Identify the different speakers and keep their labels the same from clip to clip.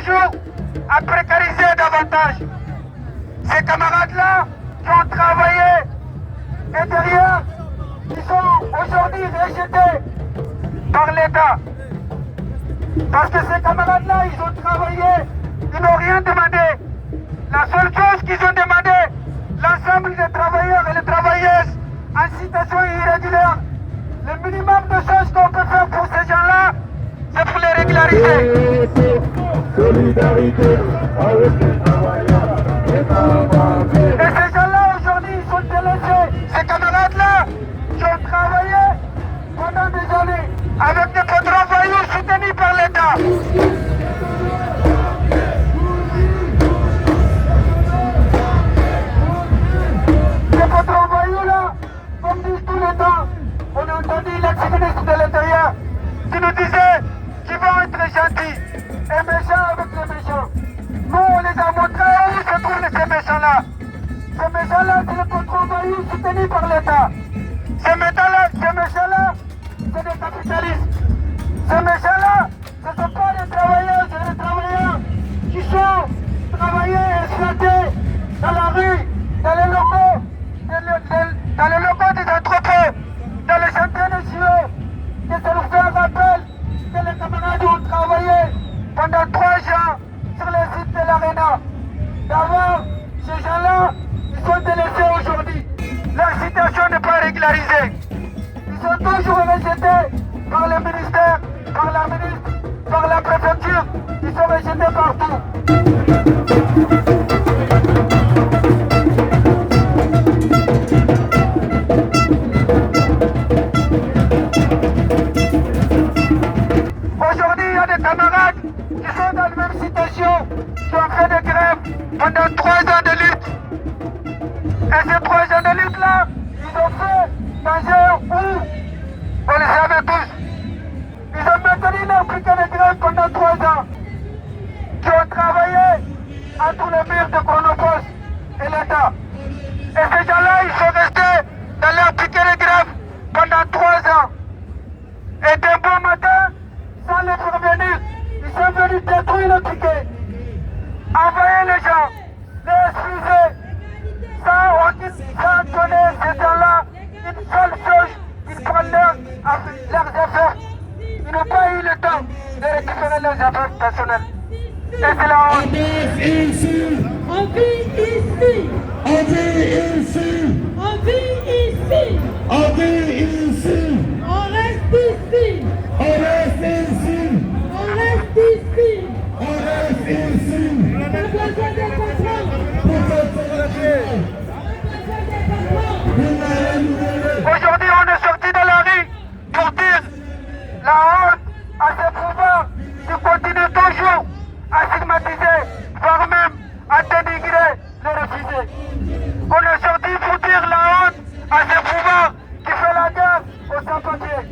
Speaker 1: toujours à précariser davantage. Ces camarades-là qui ont travaillé et derrière, ils sont aujourd'hui rejetés par l'État. Parce que ces camarades-là, ils ont travaillé, ils n'ont rien demandé. La seule chose qu'ils ont demandé, l'ensemble des travailleurs et les travailleuses en situation irrégulière, le minimum de choses qu'on peut faire pour ces gens-là, c'est pour les régulariser. Solidarité avec les travailleurs. Et ces gens-là, aujourd'hui, ils sont délaissés. Ces camarades-là, qui ont travaillé pendant des années avec des patrons voyous soutenus par l'État. Ces patrons voyous-là, comme disent tout le temps, on a entendu l'ex-ministre de l'Intérieur qui nous disait qu'ils vont être gentils et méchants avec les méchants. Nous, on les a montrés où se trouvent ces méchants-là. Ces méchants-là, c'est les patrons voyous soutenus par l'État. Ces méchants-là, c'est des capitalistes. Ces méchants-là, ce ne sont pas des travailleurs, c'est des travailleurs qui sont travaillés et exploités dans la rue, dans les locaux, des entrepôts, dans les chantiers de tuyaux. Et ça nous fait un rappel que les camarades ont travaillé pendant 3 ans sur les sites de l'Arena. D'abord, ces gens-là, ils sont délaissés aujourd'hui. Leur situation n'est pas régularisée. Ils sont toujours rejetés par le ministère, par la ministre, par la préfecture. Ils sont rejetés partout. Aujourd'hui, il y a des camarades qui sont dans la même situation, qui ont fait des grèves pendant 3 ans de lutte. Et ces 3 ans de lutte-là, ils ont fait dans un où on les savait tous. Ils ont maintenu leur piquet de grève pendant 3 ans, qui ont travaillé entre les murs de Chronopost et l'État. Et ces gens-là, ils sont restés dans leur piquet de grève pendant 3 ans. Et d'un bon matin, sans les prévenir, ils sont venus détruire le piquet, envoyer les gens, les excuser, sans donner ces gens-là une seule chose, ils prennent leurs affaires. Ils n'ont pas eu le temps de récupérer leurs affaires personnelles. Et c'est la honte.
Speaker 2: On vit ici. On vit ici. On vit ici. On vit ici. On vit ici. On reste ici. On reste ici. On reste ici. On reste ici. On a besoin des contrôles. Pour faire la paix.
Speaker 1: Aujourd'hui, on est sorti de la rue pour dire la honte à ces pouvoirs qui continuent toujours à stigmatiser, voire même à dénigrer les réfugiés. On est sorti pour dire la honte à ces pouvoirs qui font la guerre aux sans-papiers.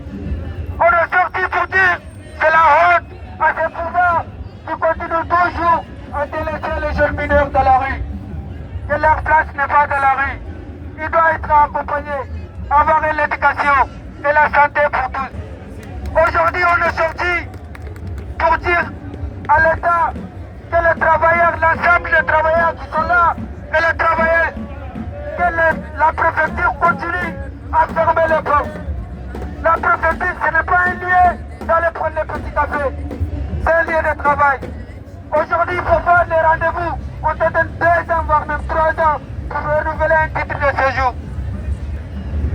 Speaker 1: On est sorti pour dire c'est la honte à ces pouvoirs qui continuent toujours à délaisser les jeunes mineurs dans la rue. Que leur place n'est pas dans la rue. Ils doivent être accompagnés, avoir l'éducation et la santé pour tous. Aujourd'hui, on est sorti pour dire à l'État que les travailleurs, l'ensemble des travailleurs qui sont là, et les travailleurs, que la préfecture continue à fermer les portes. La préfecture, ce n'est pas un lieu d'aller prendre les petits cafés, c'est un lieu de travail. Aujourd'hui, il faut faire les rendez-vous. On te donne 2 ans, voire même 3 ans pour renouveler un titre de séjour.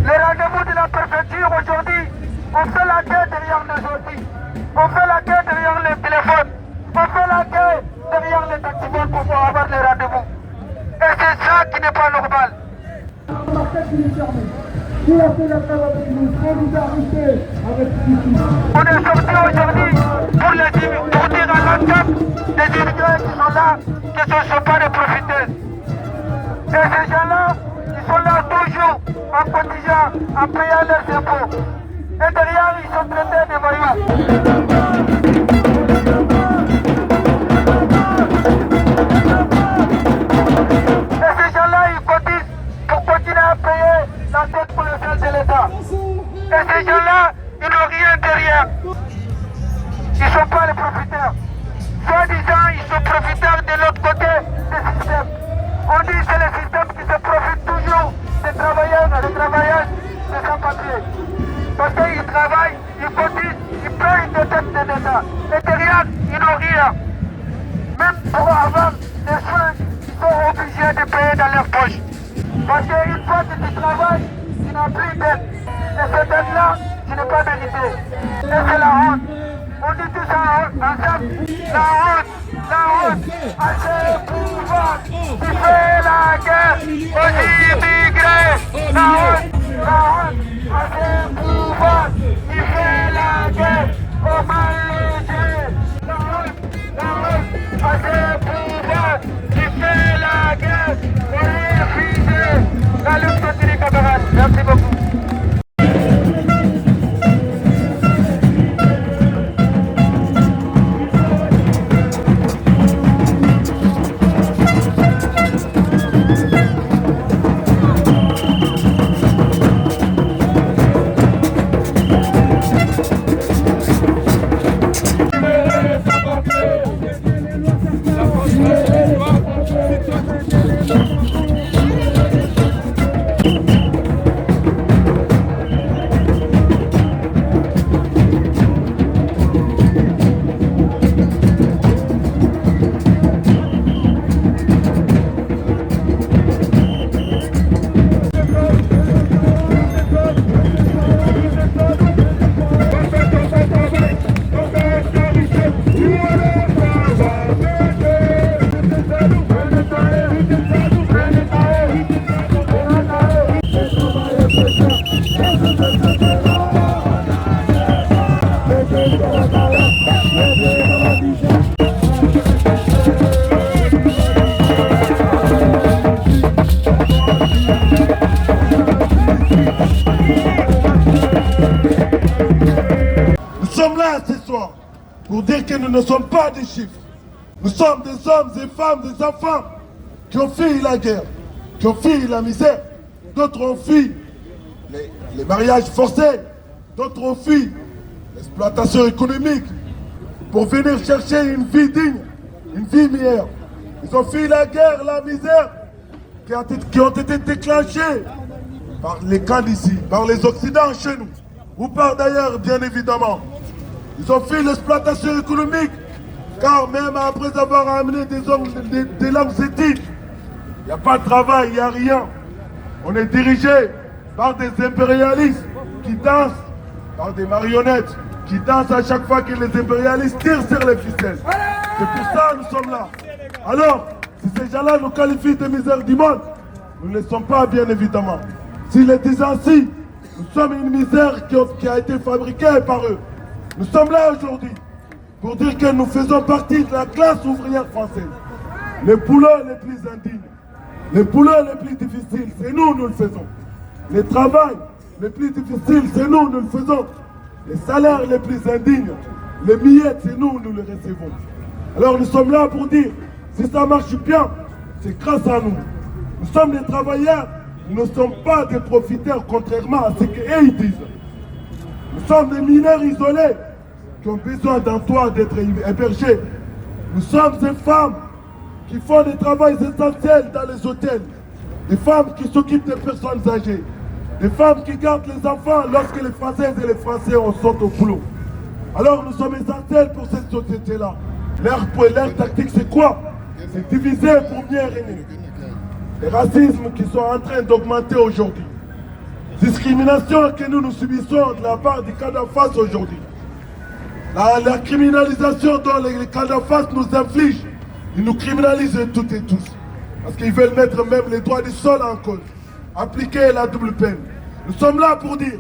Speaker 1: Les rendez-vous de la préfecture aujourd'hui, on fait la queue derrière les ordi, on fait la queue derrière les téléphones, on fait la queue derrière les taxis pour pouvoir avoir les rendez-vous. Et c'est ça qui n'est pas normal. On est sorti aujourd'hui pour dire à l'ensemble des immigrés qui sont là que ce ne sont pas des profiteurs. Et ces gens-là, ils sont là toujours en cotisant, en payant leurs impôts. Et derrière, ils sont traités de voyous. Et ces gens-là, ils cotisent pour continuer à payer la dette coloniale de l'État. Et ces gens-là, ils n'ont rien derrière. Ils ne sont pas les profiteurs. Soi-disant, ils sont sont profiteurs de l'autre côté du système. On dit que c'est le système qui se profite toujours des travailleurs et des travailleuses de sans-papiers. Parce qu'ils travaillent, ils cotisent, ils payent des dettes de l'État. Et derrière, ils n'ont rien. Même pour avoir des soins, ils sont obligés de payer dans leur poche. Parce qu'une fois que tu travailles, tu n'as plus de dette. Et cette dette-là, tu n'es pas mérité. Et c'est la honte. On dit tout ça ensemble. La honte à ce pouvoir qui fait la guerre aux immigrés. La honte à ce pouvoir qui fait la guerre aux mal-logés. La honte à ce pouvoir qui fait la guerre aux réfugiés. La lutte continue, camarades. Merci beaucoup.
Speaker 3: Nous sommes là ce soir pour dire que nous ne sommes pas des chiffres. Nous sommes des hommes, des femmes, des enfants qui ont fui la guerre, qui ont fui la misère. D'autres ont fui les mariages forcés, d'autres ont fui l'exploitation économique pour venir chercher une vie digne, une vie meilleure. Ils ont fui la guerre, la misère qui ont été déclenchées par les camps d'ici, par les Occidents chez nous, ou par d'ailleurs bien évidemment. Ils ont fui l'exploitation économique, car même après avoir amené des langues éthiques, il n'y a pas de travail, il n'y a rien. On est dirigé par des impérialistes qui dansent, par des marionnettes qui dansent à chaque fois que les impérialistes tirent sur les ficelles. C'est pour ça que nous sommes là. Alors, si ces gens-là nous qualifient de misère du monde, nous ne le sommes pas bien évidemment. S'ils le disent ainsi, nous sommes une misère qui a été fabriquée par eux. Nous sommes là aujourd'hui pour dire que nous faisons partie de la classe ouvrière française. Les boulots les plus indignes, les boulots les plus difficiles, c'est nous le faisons. Les travails les plus difficiles, c'est nous le faisons. Les salaires les plus indignes, les miettes, c'est nous les recevons. Alors nous sommes là pour dire, si ça marche bien, c'est grâce à nous. Nous sommes des travailleurs, nous ne sommes pas des profiteurs, contrairement à ce qu'ils disent. Nous sommes des mineurs isolés qui ont besoin d'un toit, d'être hébergés. Nous sommes des femmes qui font des travaux essentiels dans les hôtels. Des femmes qui s'occupent des personnes âgées. Des femmes qui gardent les enfants lorsque les Françaises et les Français sont au boulot. Alors nous sommes essentiels pour cette société-là. Leur tactique, c'est quoi? C'est diviser pour mieux régner. Les racismes qui sont en train d'augmenter aujourd'hui. Discrimination que nous subissons de la part des cas d'en face aujourd'hui. La criminalisation dont les cas d'en face nous infligent. Ils nous criminalisent toutes et tous. Parce qu'ils veulent mettre même les droits du sol en cause. Appliquer la double peine. Nous sommes là pour dire,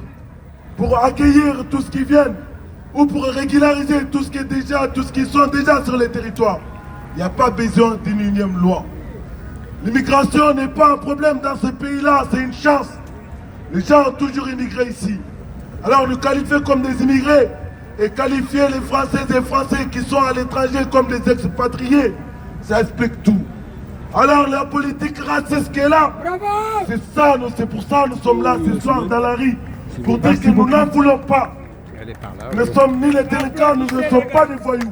Speaker 3: pour accueillir tous ce qui viennent, ou pour régulariser tout ce qui sont déjà sur les territoires. Il n'y a pas besoin d'une énième loi. L'immigration n'est pas un problème dans ce pays-là, c'est une chance. Les gens ont toujours immigré ici. Alors nous qualifier comme des immigrés et qualifier les Françaises et Français qui sont à l'étranger comme des expatriés, ça explique tout. Alors la politique raciste qui est là, c'est pour ça que nous sommes là ce soir dans la rue, pour dire que nous n'en voulons pas. Nous ne sommes ni les délinquants, nous ne sommes pas des voyous.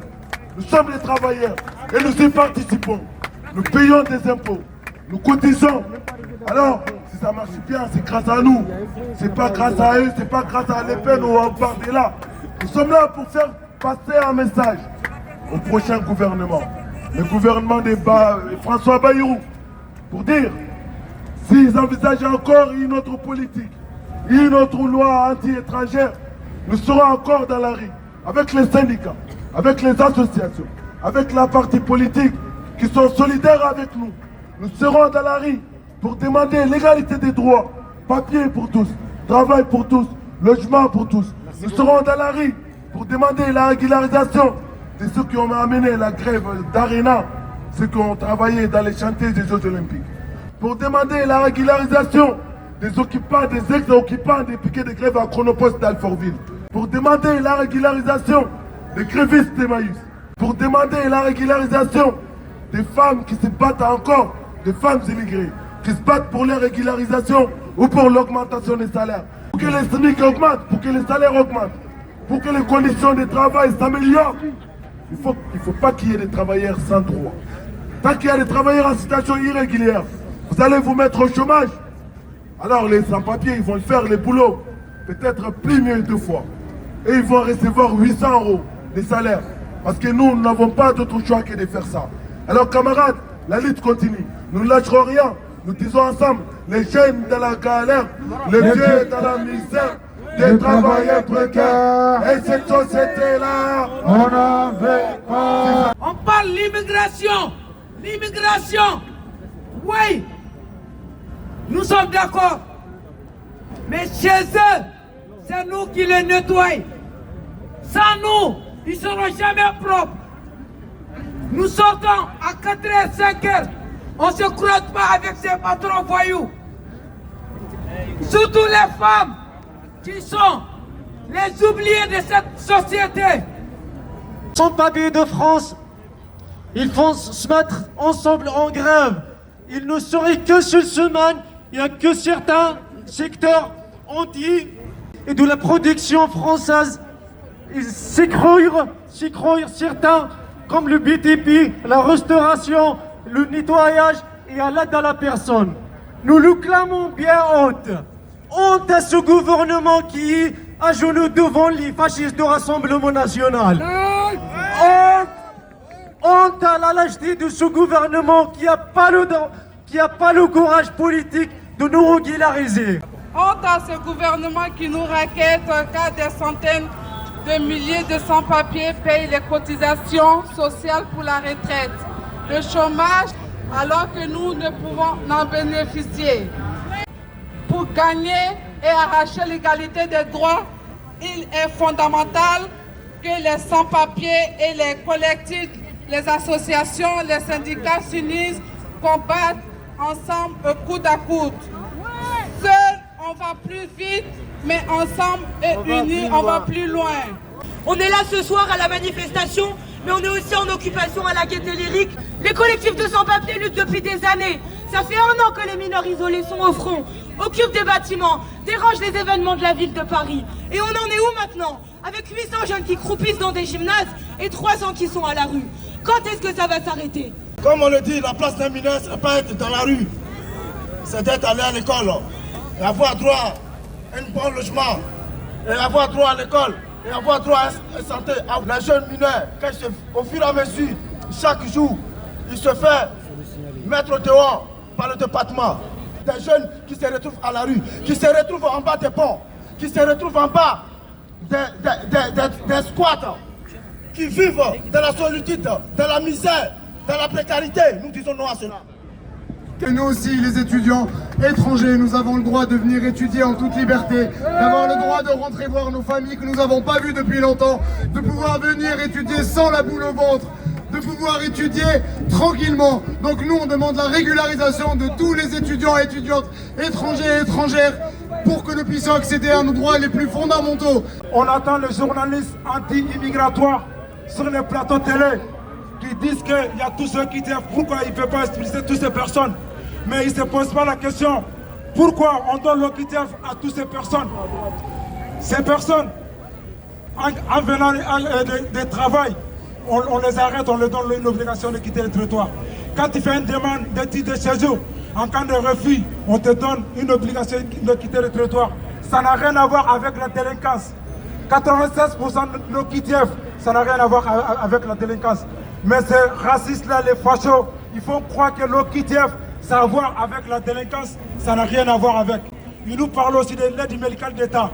Speaker 3: Nous sommes les travailleurs. et nous y participons. Nous payons des impôts, nous cotisons. Alors, si ça marche bien, c'est grâce à nous. C'est pas grâce à eux, c'est pas grâce à Le Pen ou à Bardella. Nous sommes là pour faire passer un message au prochain gouvernement. Le gouvernement de François Bayrou. Pour dire, s'ils envisagent encore une autre politique, une autre loi anti-étrangère, nous serons encore dans la rue, avec les syndicats, avec les associations, avec la partie politique qui sont solidaires avec nous. Nous serons dans la rue pour demander l'égalité des droits, papier pour tous, travail pour tous, logement pour tous. Nous serons dans la rue pour demander la régularisation de ceux qui ont amené la grève d'Arena, ceux qui ont travaillé dans les chantiers des Jeux Olympiques. Pour demander la régularisation des occupants, des ex-occupants des piquets de grève à Chronopost d'Alfortville. Pour demander la régularisation des grévistes d'Emmaüs. Pour demander la régularisation des femmes qui se battent encore, des femmes immigrées, qui se battent pour leur régularisation ou pour l'augmentation des salaires. Pour que les SMIC augmentent, pour que les salaires augmentent, pour que les conditions de travail s'améliorent. Il ne faut pas qu'il y ait des travailleurs sans droit. Tant qu'il y a des travailleurs en situation irrégulière, vous allez vous mettre au chômage. Alors les sans-papiers, ils vont faire les boulots, peut-être plus mieux deux fois. Et ils vont recevoir 800 € de salaire. Parce que nous n'avons pas d'autre choix que de faire ça. Alors camarades, la lutte continue. Nous ne lâcherons rien. Nous disons ensemble, les jeunes dans la galère, les vieux dans la misère, les travailleurs précaires. Et cette société-là, on n'en veut pas.
Speaker 4: On parle l'immigration. L'immigration. Oui. Nous sommes d'accord. Mais chez eux, c'est nous qui les nettoyons. Sans nous, ils ne seront jamais propres. Nous sortons à 4h, 5h. On ne se croise pas avec ces patrons voyous. Surtout les femmes qui sont les oubliés de cette société.
Speaker 5: Sans-papiers de France, ils vont se mettre ensemble en grève. Il ne serait que cette semaine, il n'y a que certains secteurs entiers et de la production française. Ils s'écrouillent certains, comme le BTP, la restauration, le nettoyage et à l'aide à la personne. Nous le clamons bien honte. Honte à ce gouvernement qui est à genoux devant les fascistes du Rassemblement National. Honte à la lâcheté de ce gouvernement qui n'a pas le courage politique de nous régulariser.
Speaker 6: Honte à ce gouvernement qui nous raquette car des centaines de milliers de sans-papiers payent les cotisations sociales pour la retraite, le chômage, alors que nous ne pouvons en bénéficier. Pour gagner et arracher l'égalité des droits, il est fondamental que les sans-papiers et les collectifs, les associations, les syndicats s'unissent, combattent ensemble coude à coude. Seuls, on va plus vite, mais ensemble et unis, on va plus loin.
Speaker 7: On est là ce soir à la manifestation, mais on est aussi en occupation à la Gaîté Lyrique. Les collectifs de sans-papiers luttent depuis des années. Ça fait 1 an que les mineurs isolés sont au front, occupent des bâtiments, dérangent les événements de la ville de Paris. Et on en est où maintenant? Avec 800 jeunes qui croupissent dans des gymnases et 300 qui sont à la rue. Quand est-ce que ça va s'arrêter?
Speaker 8: Comme on le dit, la place d'un mineur, ce n'est pas être dans la rue. C'est d'être allé à l'école et avoir droit à un bon logement, et avoir droit à l'école, et avoir droit à la santé. Les jeunes mineurs, au fur et à mesure, chaque jour, il se fait mettre dehors par le département. Des jeunes qui se retrouvent à la rue, qui se retrouvent en bas des ponts, qui se retrouvent en bas des squats, qui vivent dans la solitude, dans la misère, dans la précarité. Nous disons non à cela.
Speaker 9: Que nous aussi, les étudiants étrangers, nous avons le droit de venir étudier en toute liberté, d'avoir le droit de rentrer voir nos familles que nous n'avons pas vues depuis longtemps, de pouvoir venir étudier sans la boule au ventre, de pouvoir étudier tranquillement. Donc nous, on demande la régularisation de tous les étudiants et étudiantes étrangers et étrangères pour que nous puissions accéder à nos droits les plus fondamentaux.
Speaker 3: On attend les journalistes anti-immigratoires sur les plateaux télé qui disent qu'il y a tous ceux qui disent pourquoi il ne peut pas expulser toutes ces personnes. Mais ils ne se posent pas la question, pourquoi on donne l'OQTF à toutes ces personnes? Ces personnes, en venant de travail,
Speaker 10: on les arrête, on leur donne une obligation de quitter le territoire. Quand tu fais une demande de titre de séjour, en cas de refus, on te donne une obligation de quitter le territoire. Ça n'a rien à voir avec la délinquance. 96% de nos QTF, ça n'a rien à voir avec la délinquance. Mais ces racistes-là, les fachos, ils font croire que nos QTF, ça a à voir avec la délinquance, ça n'a rien à voir avec. Ils nous parlent aussi de l'aide médicale d'État.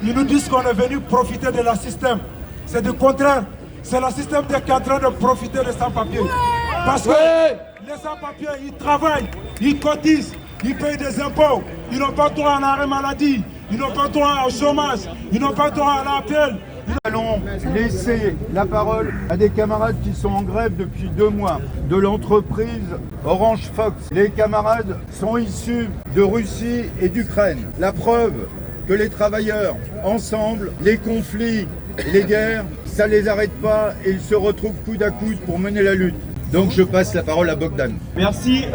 Speaker 10: Ils nous disent qu'on est venu profiter de la système. C'est du contraire. C'est le système qui est en train de profiter des sans-papiers. Parce que les sans-papiers, ils travaillent, ils cotisent, ils payent des impôts. Ils n'ont pas droit à un arrêt maladie. Ils n'ont pas droit au chômage. Ils n'ont pas droit à l'appel.
Speaker 11: Nous allons laisser la parole à des camarades qui sont en grève depuis 2 mois de l'entreprise Orange Fox. Les camarades sont issus de Russie et d'Ukraine. La preuve que les travailleurs, ensemble, les conflits, les guerres, ça ne les arrête pas et ils se retrouvent coude à coude pour mener la lutte. Donc je passe la parole à Bogdan.
Speaker 5: Merci.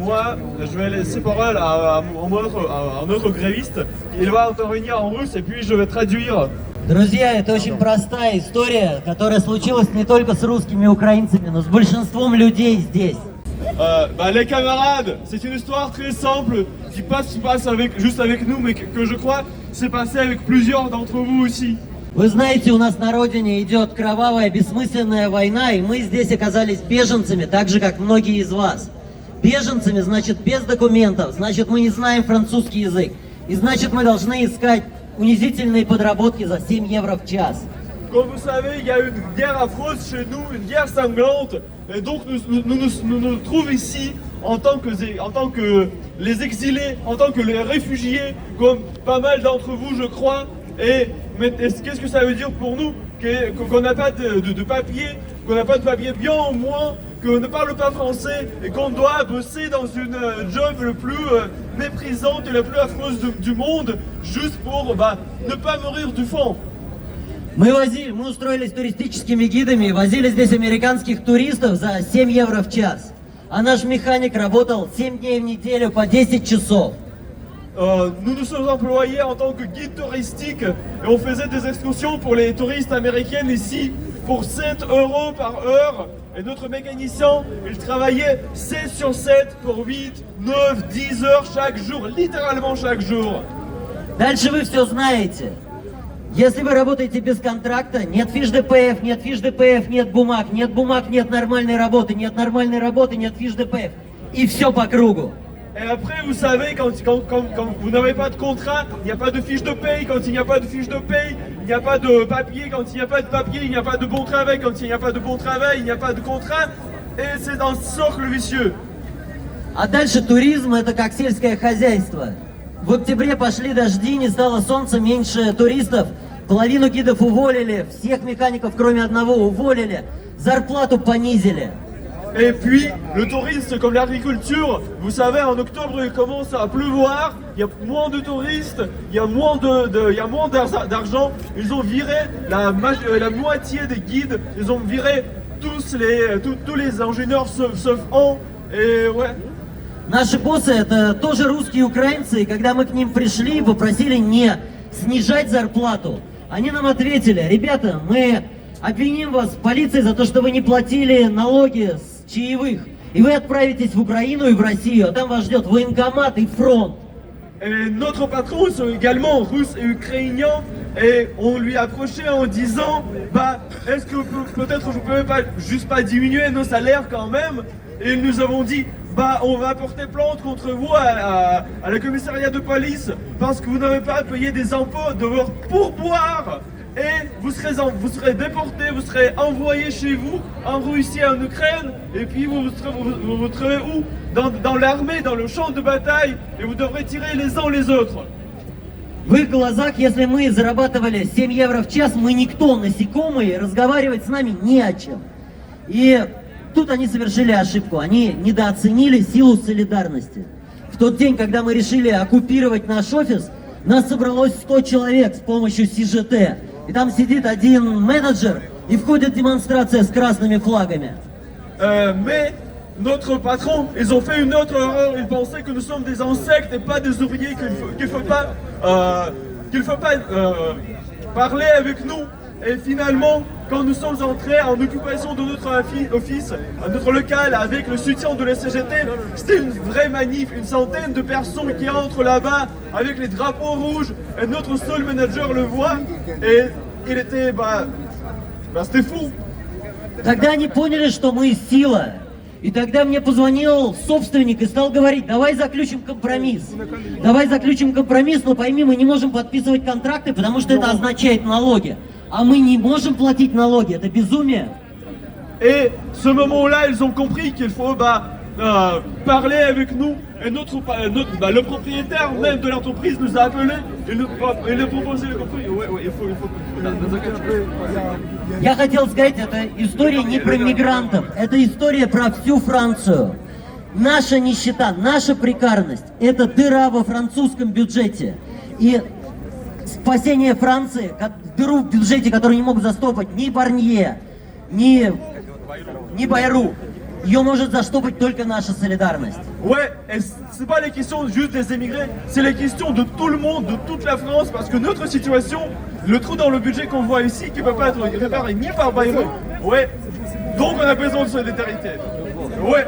Speaker 5: Moi, je vais laisser parole à un autre gréviste. Il va intervenir en russe et puis je vais traduire.
Speaker 12: Друзья, это очень простая история, которая случилась не только с русскими и украинцами, но с большинством людей здесь.
Speaker 5: Les camarades, c'est une histoire très simple qui passe juste avec nous, mais que je crois s'est passé avec plusieurs d'entre vous aussi.
Speaker 12: Вы знаете, у нас на родине идет кровавая, бессмысленная война, и мы здесь оказались беженцами, так же, как многие из вас. Беженцами, значит, без документов, значит, мы не знаем французский язык, и значит, мы должны искать унизительные подработки за 7 евро в час.
Speaker 5: Comme vous savez, il y a une guerre affreuse chez nous, une guerre sanglante, et donc nous nous trouvons ici en tant que les exilés, en tant que les réfugiés, comme pas mal d'entre vous, je crois. Mais qu'est-ce que ça veut dire pour nous qu'on n'a pas de papier, qu'on n'a pas de papier bien au moins, qu'on ne parle pas français et qu'on doit bosser dans une job le plus méprisante et la plus affreuse du monde juste pour ne pas mourir du fond.
Speaker 12: Мы устроились туристическими гидами и возили здесь американских туристов за 7 евро в час. А наш механик работал 7 дней в неделю по 10 часов.
Speaker 5: Nous nous sommes employés en tant que guide touristique et on faisait des excursions pour les touristes américaines ici pour 7 € par heure. Et notre mécanicien, il travaillait 7 sur 7 pour 8, 9, 10 heures chaque jour, littéralement chaque jour.
Speaker 12: Дальше вы все знаете. Если вы работаете без контракта, нет фиш ДПФ, нет фиш ДПФ, нет бумаг, нет нормальной работы, нет нормальной работы, нет фиш ДПФ. И все по кругу.
Speaker 5: Et après, vous savez, quand vous n'avez pas de contrat, il n'y a pas de fiche de paye. Quand il n'y a pas de fiche de paye, il n'y a pas de papier. Quand il n'y a pas de papier, il n'y a pas de bon travail. Quand il n'y a pas de bon travail, il n'y a pas de contrat. Et c'est dans ce cercle vicieux.
Speaker 12: А дальше туризм — это как сельское хозяйство. В октябре пошли дожди, не стало солнца, меньше туристов. Половину гидов уволили, всех механиков, кроме одного, уволили. Зарплату понизили.
Speaker 5: Et puis, le tourisme, c'est comme l'agriculture. Vous savez, en octobre, il commence à pleuvoir. Il y a moins de touristes, il y a moins d'argent. Ils ont viré la moitié des guides. Ils ont viré tous les ingénieurs sauf un. Et ouais.
Speaker 12: Наши боссы — это тоже русские украинцы, и когда мы к ним пришли и попросили не снижать зарплату, они нам ответили: ребята, мы обвиним вас в полиции за то, что вы не платили налоги с чаевых, и вы отправитесь в Украину и в Россию, а там вас ждет военкомат и фронт.
Speaker 5: Et notre patron sont également russes et ukrainiens, et on lui a approché en disant est-ce que peut-être je ne peux pas diminuer nos salaires quand même. Et nous avons dit on va porter plainte contre vous à la commissariat de police parce que vous n'avez pas payé des impôts de votre pourboire. Et vous serez déportés, vous serez envoyés chez vous, en Russie, en Ukraine, et puis vous vous trouvez où? Dans l'armée, dans le champ de bataille, et vous devrez tirer les uns les autres.
Speaker 12: В их глазах, если мы зарабатывали 7 евро в час, мы никто, насекомые, разговаривать с нами не о чем. И тут они совершили ошибку, они недооценили силу солидарности. В тот день, когда мы решили оккупировать наш офис, нас собралось 100 человек с помощью СЖТ. И там сидит один менеджер, и входит демонстрация с красными флагами.
Speaker 5: Mais notre patron, ils ont fait une autre erreur. Ils pensaient que nous sommes des insectes et pas des ouvriers, qu'il faut pas parler avec nous. Et finalement, quand nous sommes entrés en occupation de notre office, notre local, avec le soutien de la CGT, c'était une vraie manif, une centaine de personnes qui entrent là-bas avec les drapeaux rouges, et notre seul manager le voit, et il était, c'était fou.
Speaker 12: Тогда они поняли, что мы сила. И тогда мне позвонил собственник и стал говорить: давай заключим компромисс. Давай заключим компромисс, но пойми, мы не можем подписывать контракты, потому что это означает налоги. А мы не можем платить налоги, это безумие.
Speaker 5: Et ce moment-là, ils ont compris qu'il faut parler avec nous. Et le propriétaire même de l'entreprise nous a appelés et nous a proposé le compromis. Il faut.
Speaker 12: Я хотел сказать, это история не про мигрантов, это история про всю Францию. Наша нищета, наша прекарность – это дыра во французском бюджете. И спасение Франции, дыру в бюджете, которую не могут застопать ни Барнье, ни Байру, ее может заштопать только наша солидарность.
Speaker 5: Ouais, et c'est pas les questions juste des émigrés, c'est les questions de tout le monde, de toute la France, parce que notre situation, le trou dans le budget qu'on voit ici, qui ne peut pas être réparé ni par Bayrou, ouais, donc on a besoin de solidarité. Ouais.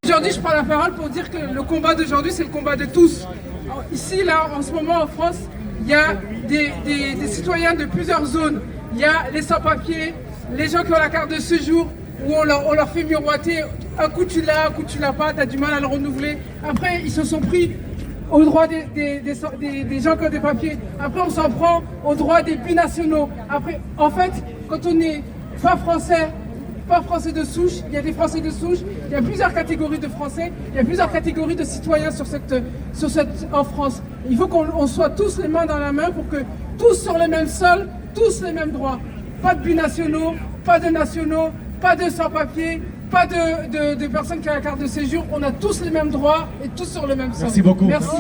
Speaker 6: Aujourd'hui, je prends la parole pour dire que le combat d'aujourd'hui, c'est le combat de tous. Ici, là, en ce moment, en France, il y a des citoyens de plusieurs zones. Il y a les sans-papiers, les gens qui ont la carte de séjour, où on leur fait miroiter, un coup tu l'as pas, tu as du mal à le renouveler. Après, ils se sont pris aux droits des gens qui ont des papiers. Après, on s'en prend aux droits des binationaux. Après, en fait, quand on n'est pas français de souche, il y a des Français de souche, il y a plusieurs catégories de Français, il y a plusieurs catégories de citoyens en France. Il faut qu'on soit tous les mains dans la main pour que tous sur le même sol, tous les mêmes droits. Pas de binationaux, pas de nationaux, pas de sans-papiers, pas de personnes qui ont la carte de séjour. On a tous les mêmes droits et tous sur le même sol.
Speaker 13: Merci beaucoup.
Speaker 6: Merci.